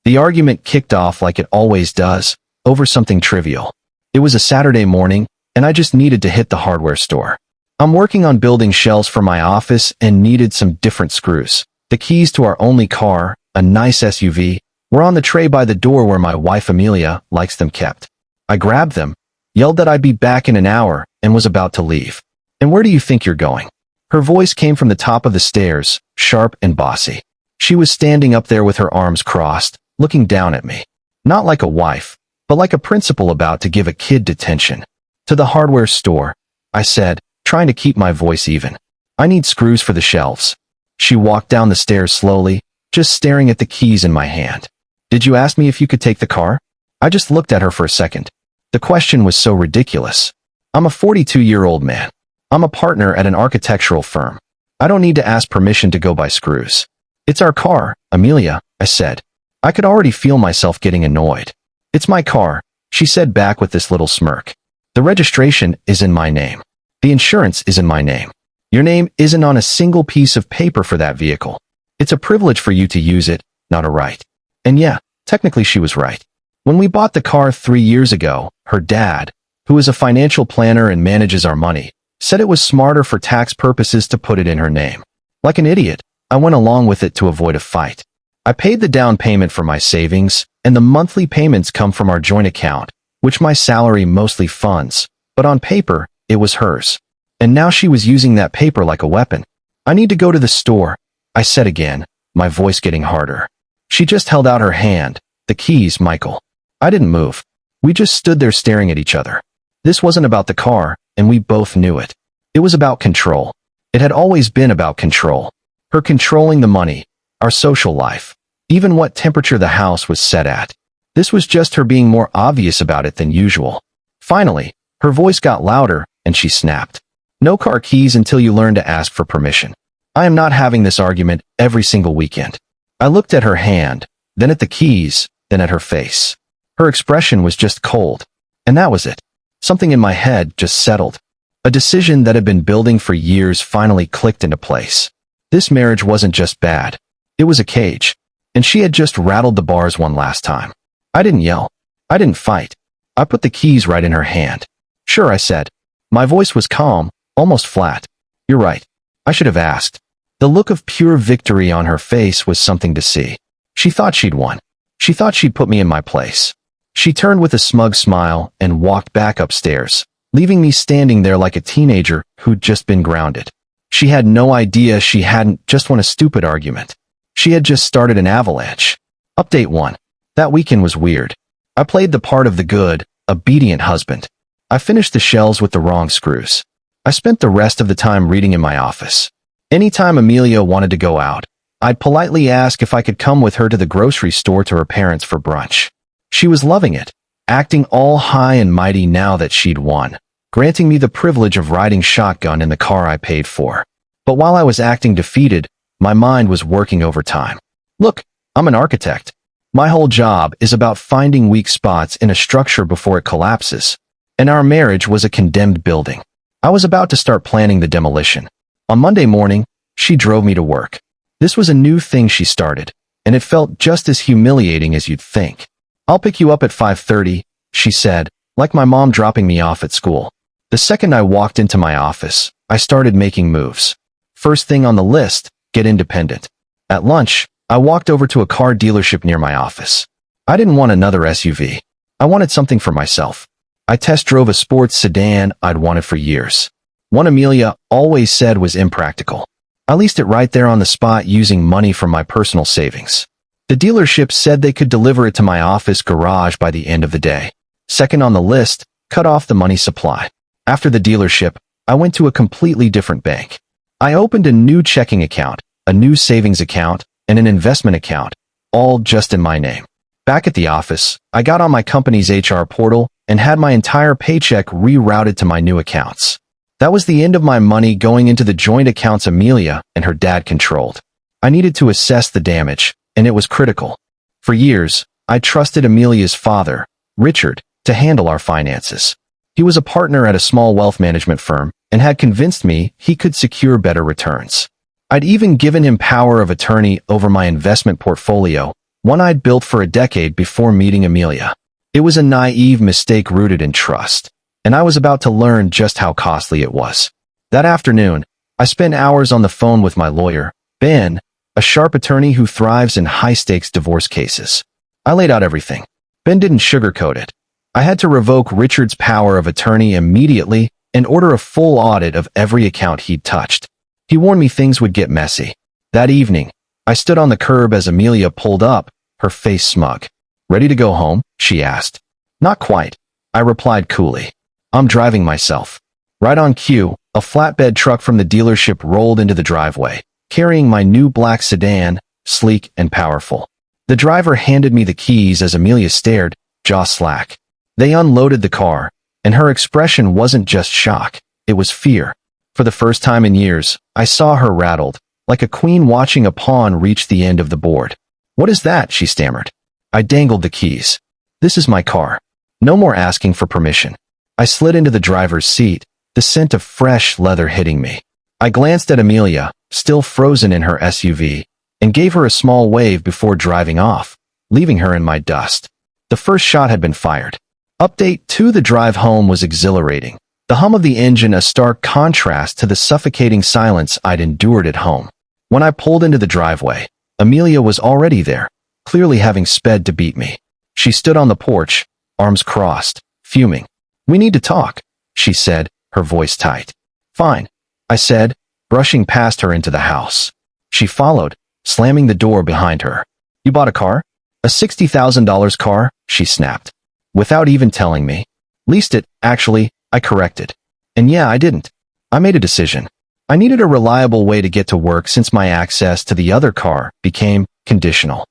The argument kicked off like it always does, over something trivial. It was a Saturday morning, and I just needed to hit the hardware store. I'm working on building shelves for my office and needed some different screws. The keys to our only car, a nice SUV, were on the tray by the door where my wife Amelia likes them kept. I grabbed them, yelled that I'd be back in an hour, and was about to leave. "And where do you think you're going?" Her voice came from the top of the stairs, sharp and bossy. She was standing up there with her arms crossed, looking down at me. Not like a wife, but like a principal about to give a kid detention. "To the hardware store," I said, trying to keep my voice even. "I need screws for the shelves." She walked down the stairs slowly, just staring at the keys in my hand. "Did you ask me if you could take the car?" I just looked at her for a second. The question was so ridiculous. I'm a 42-year-old man. I'm a partner at an architectural firm. I don't need to ask permission to go buy screws. "It's our car, Amelia," I said. I could already feel myself getting annoyed. "It's my car," she said back with this little smirk. "The registration is in my name. The insurance is in my name. Your name isn't on a single piece of paper for that vehicle. It's a privilege for you to use it, not a right." And yeah, technically she was right. When we bought the car 3 years ago, her dad, who is a financial planner and manages our money, said it was smarter for tax purposes to put it in her name. Like an idiot, I went along with it to avoid a fight. I paid the down payment for my savings, and the monthly payments come from our joint account, which my salary mostly funds, but on paper, it was hers. And now she was using that paper like a weapon. "I need to go to the store," I said again, my voice getting harder. She just held out her hand. "The keys, Michael." I didn't move. We just stood there staring at each other. This wasn't about the car, and we both knew it. It was about control. It had always been about control. Her controlling the money, our social life, even what temperature the house was set at. This was just her being more obvious about it than usual. Finally, her voice got louder, and she snapped. "No car keys until you learn to ask for permission. I am not having this argument every single weekend." I looked at her hand, then at the keys, then at her face. Her expression was just cold. And that was it. Something in my head just settled. A decision that had been building for years finally clicked into place. This marriage wasn't just bad. It was a cage. And she had just rattled the bars one last time. I didn't yell. I didn't fight. I put the keys right in her hand. "Sure," I said. My voice was calm, almost flat. "You're right. I should have asked." The look of pure victory on her face was something to see. She thought she'd won. She thought she'd put me in my place. She turned with a smug smile and walked back upstairs, leaving me standing there like a teenager who'd just been grounded. She had no idea she hadn't just won a stupid argument. She had just started an avalanche. Update 1. That weekend was weird. I played the part of the good, obedient husband. I finished the shelves with the wrong screws. I spent the rest of the time reading in my office. Anytime Amelia wanted to go out, I'd politely ask if I could come with her to the grocery store to her parents for brunch. She was loving it, acting all high and mighty now that she'd won, granting me the privilege of riding shotgun in the car I paid for. But while I was acting defeated, my mind was working overtime. Look, I'm an architect. My whole job is about finding weak spots in a structure before it collapses. And our marriage was a condemned building. I was about to start planning the demolition. On Monday morning, she drove me to work. This was a new thing she started, and it felt just as humiliating as you'd think. "I'll pick you up at 5:30, she said, like my mom dropping me off at school. The second I walked into my office, I started making moves. First thing on the list, get independent. At lunch, I walked over to a car dealership near my office. I didn't want another SUV. I wanted something for myself. I test drove a sports sedan I'd wanted for years. One Amelia always said was impractical. I leased it right there on the spot using money from my personal savings. The dealership said they could deliver it to my office garage by the end of the day. Second on the list, cut off the money supply. After the dealership, I went to a completely different bank. I opened a new checking account, a new savings account, and an investment account, all just in my name. Back at the office, I got on my company's HR portal and had my entire paycheck rerouted to my new accounts. That was the end of my money going into the joint accounts Amelia and her dad controlled. I needed to assess the damage, and it was critical. For years, I trusted Amelia's father, Richard, to handle our finances. He was a partner at a small wealth management firm and had convinced me he could secure better returns. I'd even given him power of attorney over my investment portfolio, one I'd built for a decade before meeting Amelia. It was a naive mistake rooted in trust, and I was about to learn just how costly it was. That afternoon, I spent hours on the phone with my lawyer, Ben, a sharp attorney who thrives in high-stakes divorce cases. I laid out everything. Ben didn't sugarcoat it. I had to revoke Richard's power of attorney immediately and order a full audit of every account he'd touched. He warned me things would get messy. That evening, I stood on the curb as Amelia pulled up, her face smug. "Ready to go home?" she asked. "Not quite," I replied coolly. "I'm driving myself." Right on cue, a flatbed truck from the dealership rolled into the driveway, carrying my new black sedan, sleek and powerful. The driver handed me the keys as Amelia stared, jaw slack. They unloaded the car, and her expression wasn't just shock, it was fear. For the first time in years, I saw her rattled, like a queen watching a pawn reach the end of the board. "What is that?" she stammered. I dangled the keys. "This is my car. No more asking for permission." I slid into the driver's seat, the scent of fresh leather hitting me. I glanced at Amelia, still frozen in her SUV, and gave her a small wave before driving off, leaving her in my dust. The first shot had been fired. Update 2: the drive home was exhilarating. The hum of the engine a stark contrast to the suffocating silence I'd endured at home. When I pulled into the driveway, Amelia was already there, clearly having sped to beat me. She stood on the porch, arms crossed, fuming. "We need to talk," she said, her voice tight. "Fine," I said, brushing past her into the house. She followed, slamming the door behind her. "You bought a car?" "A $60,000 car," she snapped. "Without even telling me." "Leased it, actually," I corrected. "And yeah, I didn't. I made a decision. I needed a reliable way to get to work since my access to the other car became conditional."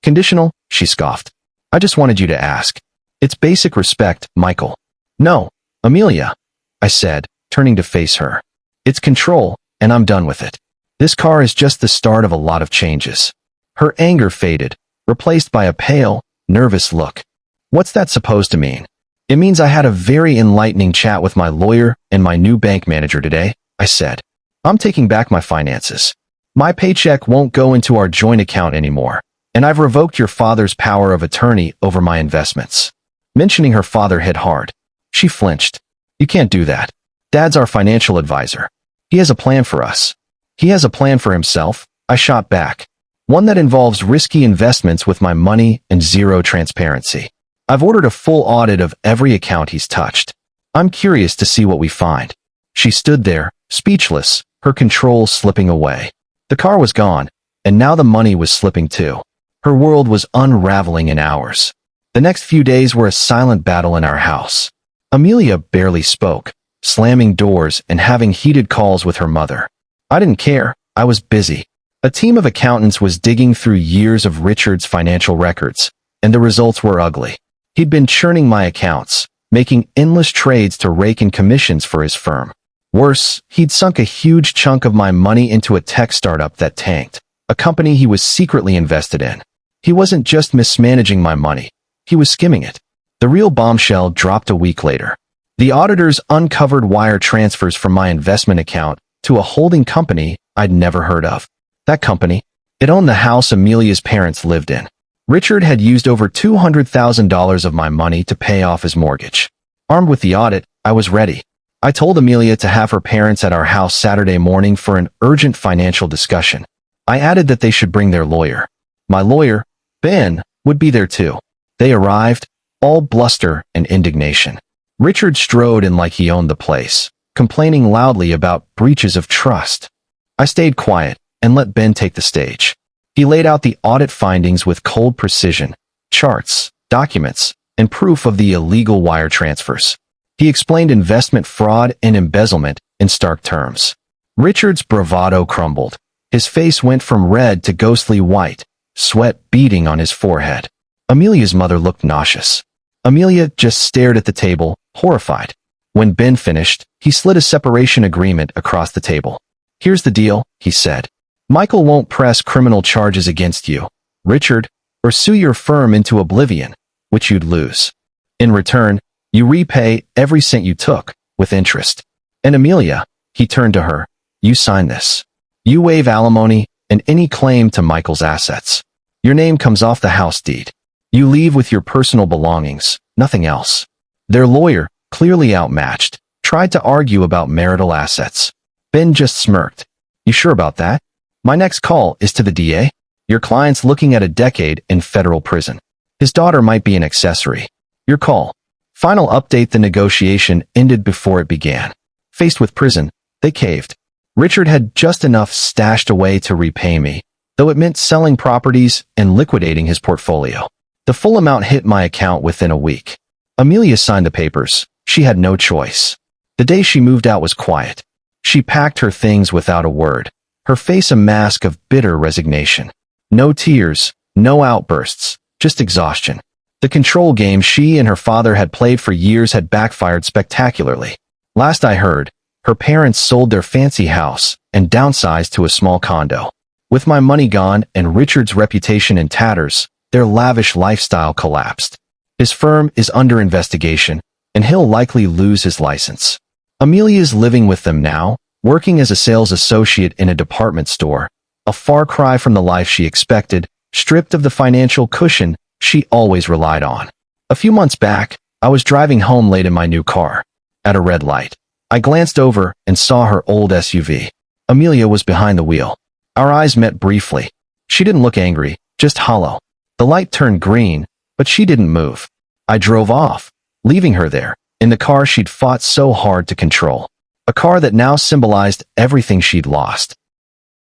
"Conditional?" she scoffed. "I just wanted you to ask. It's basic respect, Michael." "No, Amelia," I said, turning to face her. "It's control, and I'm done with it. This car is just the start of a lot of changes." Her anger faded, replaced by a pale, nervous look. "What's that supposed to mean?" "It means I had a very enlightening chat with my lawyer and my new bank manager today," I said. "I'm taking back my finances. My paycheck won't go into our joint account anymore, and I've revoked your father's power of attorney over my investments." Mentioning her father hit hard. She flinched. "You can't do that. Dad's our financial advisor. He has a plan for us." "He has a plan for himself," I shot back. "One that involves risky investments with my money and zero transparency. I've ordered a full audit of every account he's touched. I'm curious to see what we find." She stood there, speechless, her control slipping away. The car was gone, and now the money was slipping too. Her world was unraveling in hours. The next few days were a silent battle in our house. Amelia barely spoke, slamming doors and having heated calls with her mother. I didn't care. I was busy. A team of accountants was digging through years of Richard's financial records, and the results were ugly. He'd been churning my accounts, making endless trades to rake in commissions for his firm. Worse, he'd sunk a huge chunk of my money into a tech startup that tanked, a company he was secretly invested in. He wasn't just mismanaging my money. He was skimming it. The real bombshell dropped a week later. The auditors uncovered wire transfers from my investment account to a holding company I'd never heard of. That company, it owned the house Amelia's parents lived in. Richard had used over $200,000 of my money to pay off his mortgage. Armed with the audit, I was ready. I told Amelia to have her parents at our house Saturday morning for an urgent financial discussion. I added that they should bring their lawyer. My lawyer, Ben, would be there too. They arrived, all bluster and indignation. Richard strode in like he owned the place, complaining loudly about breaches of trust. I stayed quiet and let Ben take the stage. He laid out the audit findings with cold precision, charts, documents, and proof of the illegal wire transfers. He explained investment fraud and embezzlement in stark terms. Richard's bravado crumbled. His face went from red to ghostly white, sweat beading on his forehead. Amelia's mother looked nauseous. Amelia just stared at the table, horrified. When Ben finished, he slid a separation agreement across the table. "Here's the deal," he said. "Michael won't press criminal charges against you, Richard, or sue your firm into oblivion, which you'd lose. In return, you repay every cent you took, with interest. And Amelia," he turned to her, "you sign this. You waive alimony and any claim to Michael's assets." Your name comes off the house deed. You leave with your personal belongings, nothing else. Their lawyer, clearly outmatched, tried to argue about marital assets. Ben just smirked. You sure about that? My next call is to the DA. Your client's looking at a decade in federal prison. His daughter might be an accessory. Your call. Final update: the negotiation ended before it began. Faced with prison, they caved. Richard had just enough stashed away to repay me, though it meant selling properties and liquidating his portfolio. The full amount hit my account within a week. Amelia signed the papers. She had no choice. The day she moved out was quiet. She packed her things without a word, her face a mask of bitter resignation. No tears, no outbursts, just exhaustion. The control game she and her father had played for years had backfired spectacularly. Last I heard, her parents sold their fancy house and downsized to a small condo. With my money gone and Richard's reputation in tatters, their lavish lifestyle collapsed. His firm is under investigation, and he'll likely lose his license. Amelia's living with them now, working as a sales associate in a department store, a far cry from the life she expected, stripped of the financial cushion she always relied on. A few months back, I was driving home late in my new car. At a red light, I glanced over and saw her old SUV. Amelia was behind the wheel. Our eyes met briefly. She didn't look angry, just hollow. The light turned green, but she didn't move. I drove off, leaving her there, in the car she'd fought so hard to control. A car that now symbolized everything she'd lost.